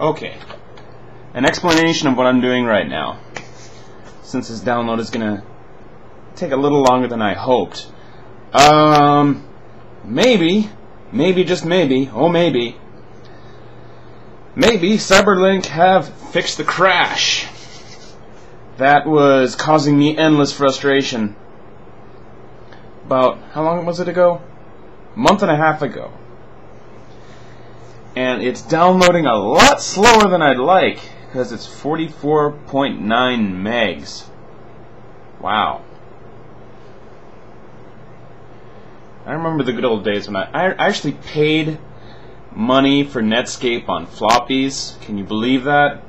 Okay. An explanation of what I'm doing right now, since this download is gonna take a little longer than I hoped. Maybe, just maybe, maybe Cyberlink have fixed the crash that was causing me endless frustration. About, how long was it ago? A month and a half ago. And it's downloading a lot slower than I'd like, because it's 44.9 megs. Wow. I remember the good old days when I actually paid money for Netscape on floppies. Can you believe that?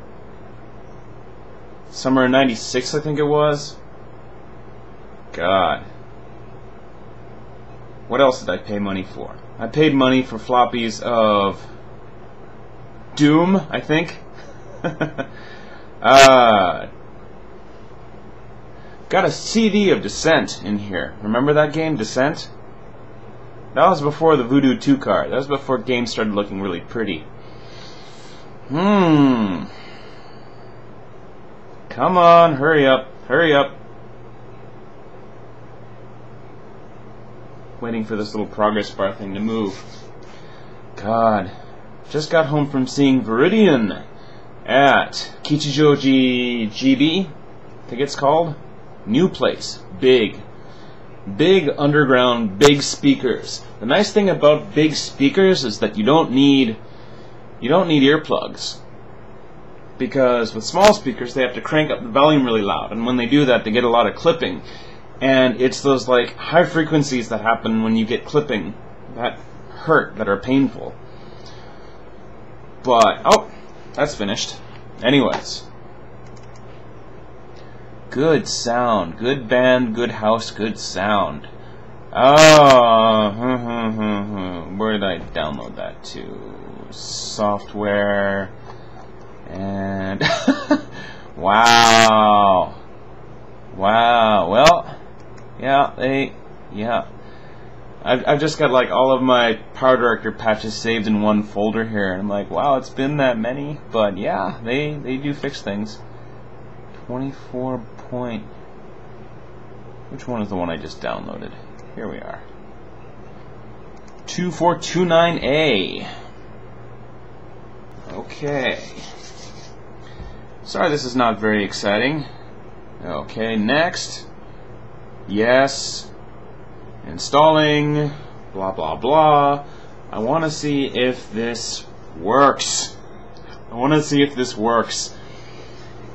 Summer of '96, I think it was. God. What else did I pay money for? I paid money for floppies of Doom, I think. Got a CD of Descent in here. Remember that game, Descent? That was before the Voodoo 2 card. That was before games started looking really pretty. Come on, hurry up, hurry up. Waiting for this little progress bar thing to move. God. Just got home from seeing Viridian at Kichijoji GB, I think it's called. New place. Big underground, big speakers. The nice thing about big speakers is that you don't need earplugs, because with small speakers they have to crank up the volume really loud, and when they do that they get a lot of clipping, and it's those like high frequencies that happen when you get clipping that hurt, that are painful. But oh, that's finished. Anyways, good sound, good band, good house, good sound. Oh, where did I download that to? Software, and wow. Well, yeah. I've just got like all of my Power Director patches saved in one folder here, and I'm like, wow, it's been that many. But yeah, they do fix things. 24 point. Which one is the one I just downloaded? Here we are. 2429A. Okay. Sorry, this is not very exciting. Okay, next. Yes. Installing. Blah blah blah. I want to see if this works.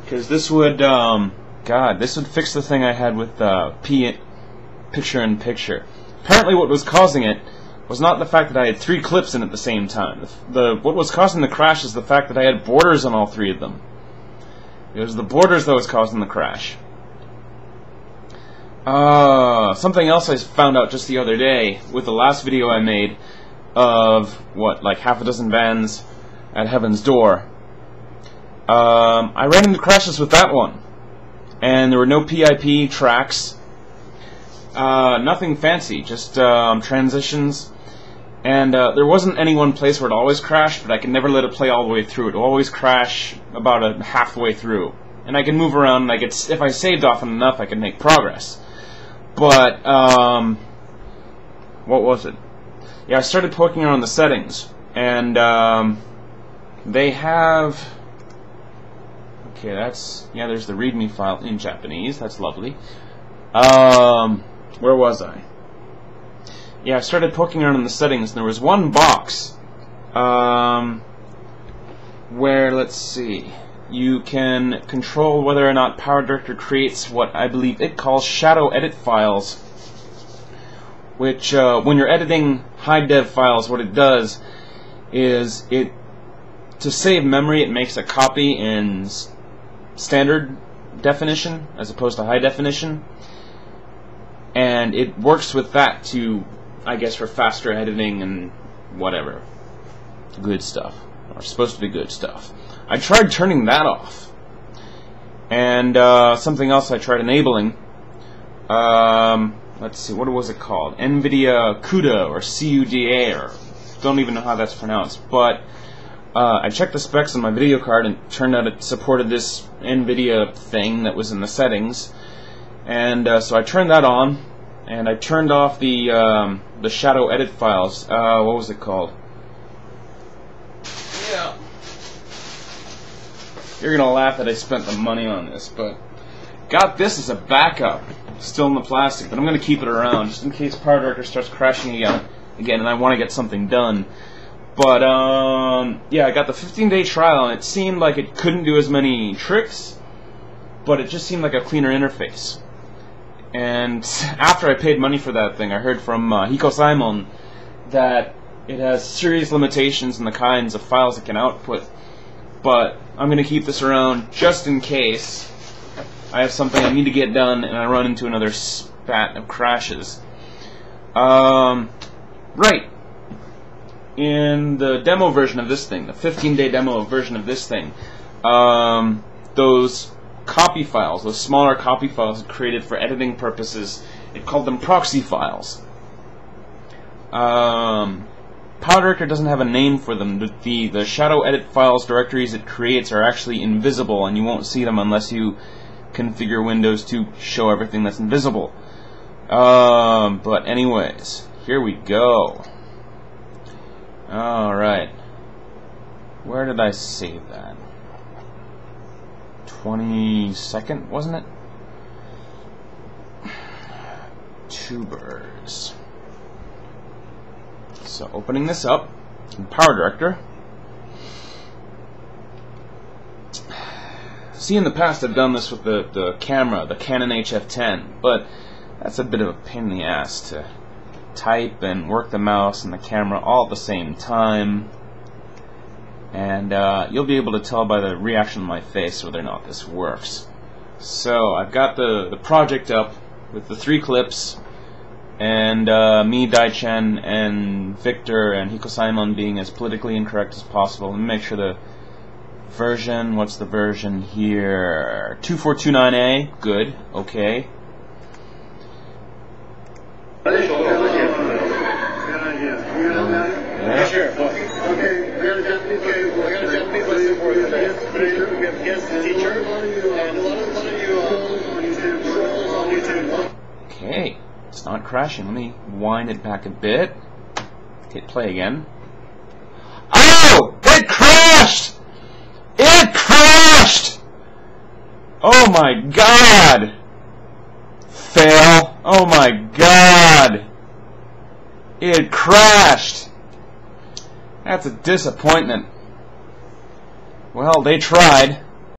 Because this would, God, this would fix the thing I had with picture-in-picture. Apparently what was causing it was not the fact that I had 3 clips in at the same time. What was causing the crash is the fact that I had borders on all 3 of them. It was the borders that was causing the crash. Something else I found out just the other day with the last video I made of, what, like half a dozen bands at Heaven's Door. I ran into crashes with that one, and there were no PIP tracks, nothing fancy, just transitions, and there wasn't any one place where it always crashed, but I could never let it play all the way through. It would always crash about halfway through, and I could move around, and if I saved often enough, I could make progress. But what was it? Yeah, I started poking around the settings, and they have. Okay, there's the README file in Japanese. That's lovely. Where was I? Yeah, I started poking around in the settings, and there was one box where, let's see, you can control whether or not Power Director creates what I believe it calls shadow edit files, which, when you're editing high dev files, what it does is to save memory, it makes a copy in standard definition as opposed to high definition, and it works with that to, I guess, for faster editing and whatever good stuff, or supposed to be good stuff. I tried turning that off, and something else I tried enabling. Let's see, what was it called? NVIDIA CUDA or CUDA, or don't even know how that's pronounced, but I checked the specs on my video card, and it turned out it supported this NVIDIA thing that was in the settings. And so I turned that on, and I turned off the shadow edit files. What was it called? Yeah. You're gonna laugh that I spent the money on this, but got this as a backup, still in the plastic. But I'm gonna keep it around just in case PowerDirector starts crashing again, and I want to get something done. But yeah, I got the 15-day trial, and it seemed like it couldn't do as many tricks, but it just seemed like a cleaner interface. And after I paid money for that thing, I heard from Hiko Simon that it has serious limitations in the kinds of files it can output. But I'm going to keep this around just in case I have something I need to get done and I run into another spat of crashes. Right. In the demo version of this thing, the 15-day demo version of this thing, those copy files, those smaller copy files created for editing purposes, it called them proxy files. PowerDirector doesn't have a name for them. The shadow edit files directories it creates are actually invisible, and you won't see them unless you configure Windows to show everything that's invisible. But anyways, here we go. Alright. Where did I save that? 22nd, wasn't it? Tubers. So opening this up in PowerDirector. See, in the past I've done this with the camera, the Canon HF10, but that's a bit of a pain in the ass to type and work the mouse and the camera all at the same time. And you'll be able to tell by the reaction on my face whether or not this works. So I've got the project up with the 3 clips, and me, Dai-Chen, and Victor, and Hiko Simon being as politically incorrect as possible. Let me make sure the version, what's the version here? 2429A, good, okay. Yeah. Sure. Okay, we got a Japanese lesson for you today. We have a guest teacher, and a lot of you trolls on YouTube. Okay, it's not crashing. Let me wind it back a bit. Hit play again. Oh! It crashed! It crashed! Oh my god! Fail. Oh my god! It crashed! That's a disappointment. Well, they tried.